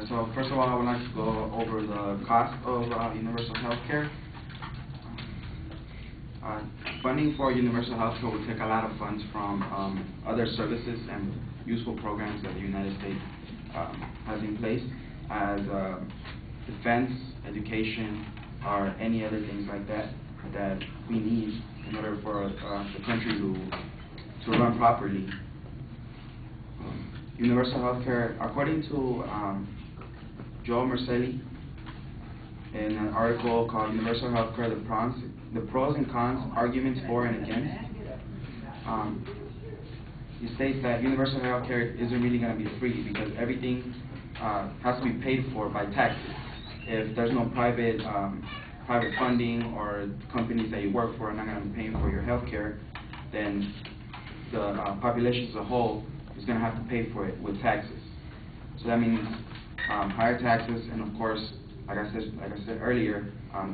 So first of all, I would like to go over the cost of universal health care. Funding for universal health care will take a lot of funds from other services and useful programs that the United States has in place, as defense, education, or any other things like that that we need in order for the country to run properly. Universal health care, according to Joe Merselli, in an article called Universal Health Care, the pros and cons, arguments for and against. He states that universal health care isn't really going to be free because everything has to be paid for by taxes. If there's no private funding, or companies that you work for are not going to be paying for your health care, then the population as a whole is going to have to pay for it with taxes. So that means higher taxes, and of course, like I said earlier,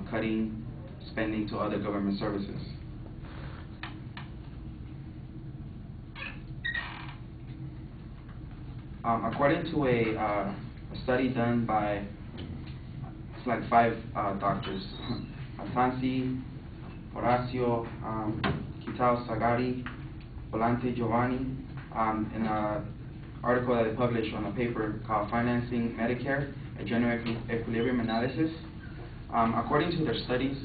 cutting spending to other government services. According to a study done by like 5 doctors, Atansi, Horacio, Kitao Sagari, Volante Giovanni, in an article that they published on a paper called Financing Medicare, a General Equilibrium Analysis. According to their studies,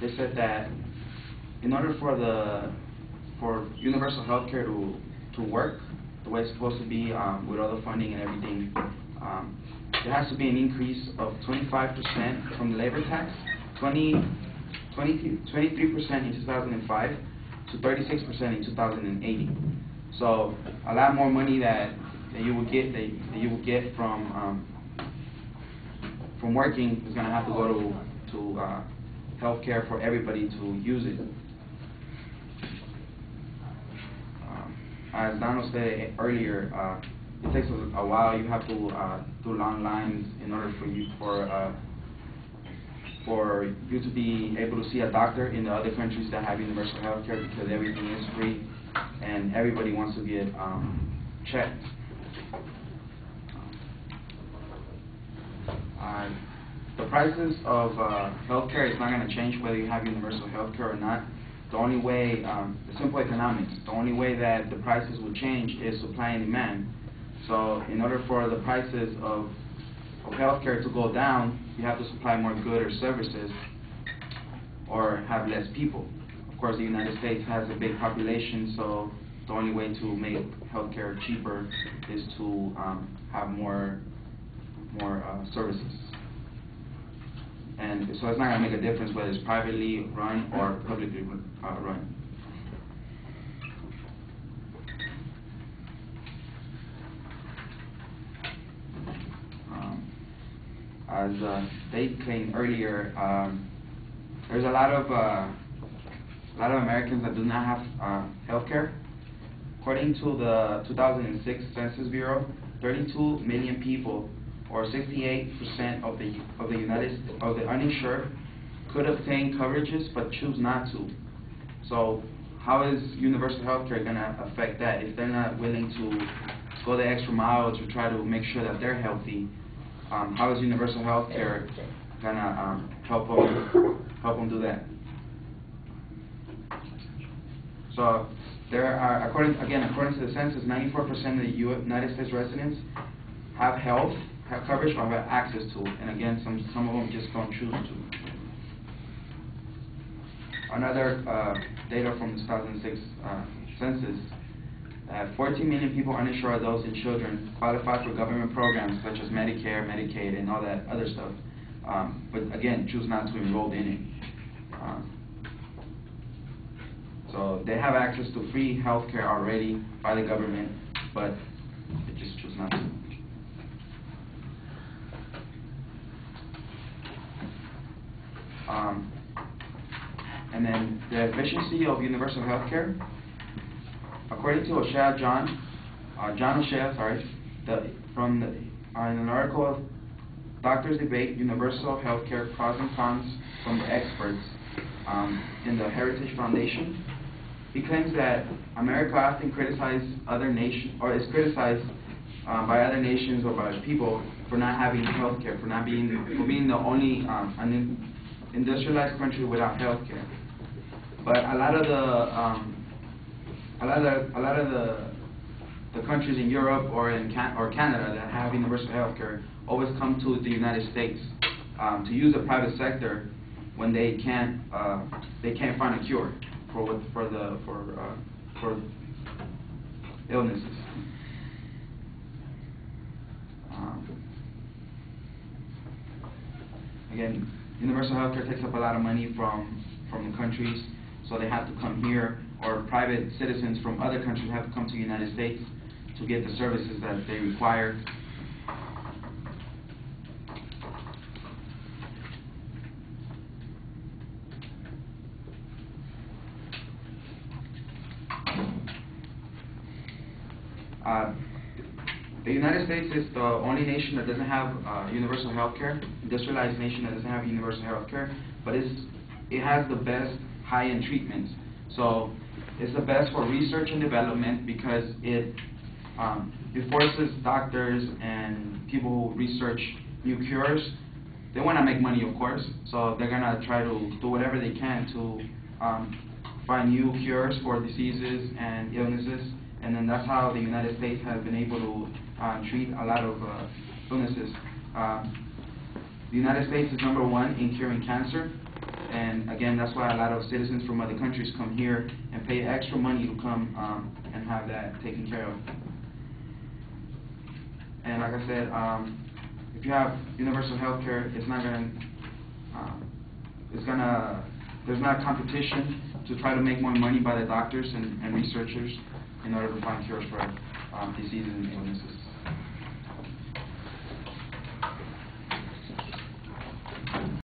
they said that in order for universal health care to work the way it's supposed to be, with all the funding and everything, there has to be an increase of 25% from the labor tax, 23% in 2005 to 36% in 2080. So a lot more money that you would get from working is going to have to go to healthcare for everybody to use it. As Donald said earlier, it takes a while. You have to do long lines in order for you to be able to see a doctor in the other countries that have universal health care, because everything is free and everybody wants to get checked. The prices of health care is not going to change whether you have universal health care or not. The only way, the simple economics, the only way that the prices will change is supply and demand. So in order for the prices of healthcare to go down, you have to supply more goods or services or have less people. Of course, the United States has a big population, so the only way to make healthcare cheaper is to have more services. And so it's not going to make a difference whether it's privately run or publicly run. As Dave claimed earlier, there's a lot of Americans that do not have health care. According to the 2006 Census Bureau, 32 million people, or 68% of the uninsured, could obtain coverages but choose not to. So how is universal health care going to affect that if they're not willing to go the extra mile to try to make sure that they're healthy? How is universal health care going to help them do that? So there are, according to the census, 94% of the United States residents have coverage or have access to, and again, some of them just don't choose to. Another data from the 2006 census, 14 million people, uninsured adults and children, qualify for government programs such as Medicare, Medicaid, and all that other stuff, but again, choose not to enroll in it. So they have access to free health care already by the government, but they just choose not to. And then the efficiency of universal health care. According to John O'Shea, in an article, Doctors Debate Universal Health Care Pros and Cons from the Experts in the Heritage Foundation, he claims that America often criticizes other nations, or is criticized by other nations or by people for not having health care, for being the only industrialized country without health care. But a lot of the countries in Europe or Canada that have universal health care always come to the United States to use the private sector when they can't find a cure for illnesses. Again, universal health care takes up a lot of money from the countries, so they have to come here, or private citizens from other countries have to come to the United States to get the services that they require. The United States is the only nation that doesn't have universal health care, industrialized nation that doesn't have universal health care, but it has the best high-end treatments. So it's the best for research and development because it forces doctors and people who research new cures. They want to make money, of course, so they're going to try to do whatever they can to find new cures for diseases and illnesses. And then that's how the United States has been able to treat a lot of illnesses. The United States is #1 in curing cancer. And again, that's why a lot of citizens from other countries come here and pay extra money to come and have that taken care of. And like I said, if you have universal health care, there's not competition to try to make more money by the doctors and researchers in order to find cures for diseases and